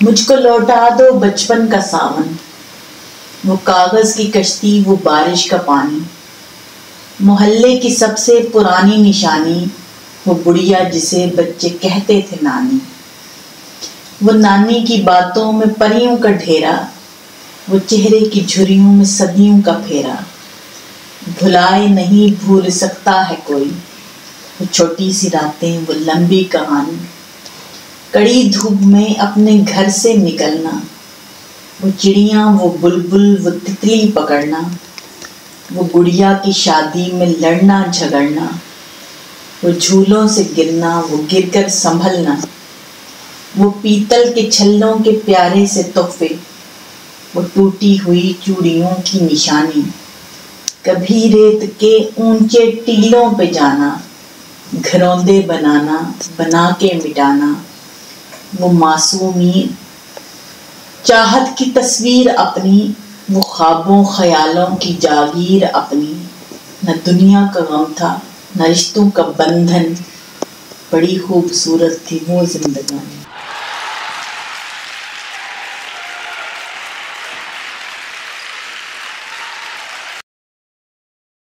मुझको लौटा दो बचपन का सावन, वो कागज की कश्ती, वो बारिश का पानी, मोहल्ले की सबसे पुरानी निशानी, वो बुढ़िया जिसे बच्चे कहते थे नानी। वो नानी की बातों में परियों का ढेरा, वो चेहरे की झुर्रियों में सदियों का फेरा। भुलाए नहीं भूल सकता है कोई, वो छोटी सी रातें, वो लंबी कहानी, कड़ी धूप में अपने घर से निकलना, वो चिड़िया, वो बुलबुल, वो तितली पकड़ना, वो गुड़िया की शादी में लड़ना झगड़ना, वो झूलों से गिरना, वो गिरकर संभलना, वो पीतल के छल्लों के प्यारे से तोहफे, वो टूटी हुई चूड़ियों की निशानी, कभी रेत के ऊंचे टीलों पे जाना, घरौंदे बनाना, बना के मिटाना, वो मासूमी चाहत की तस्वीर अपनी, वो ख्वाबों ख्यालों की जागीर अपनी। न दुनिया का गम था न रिश्तों का बंधन, बड़ी खूबसूरत थी वो जिंदगानी।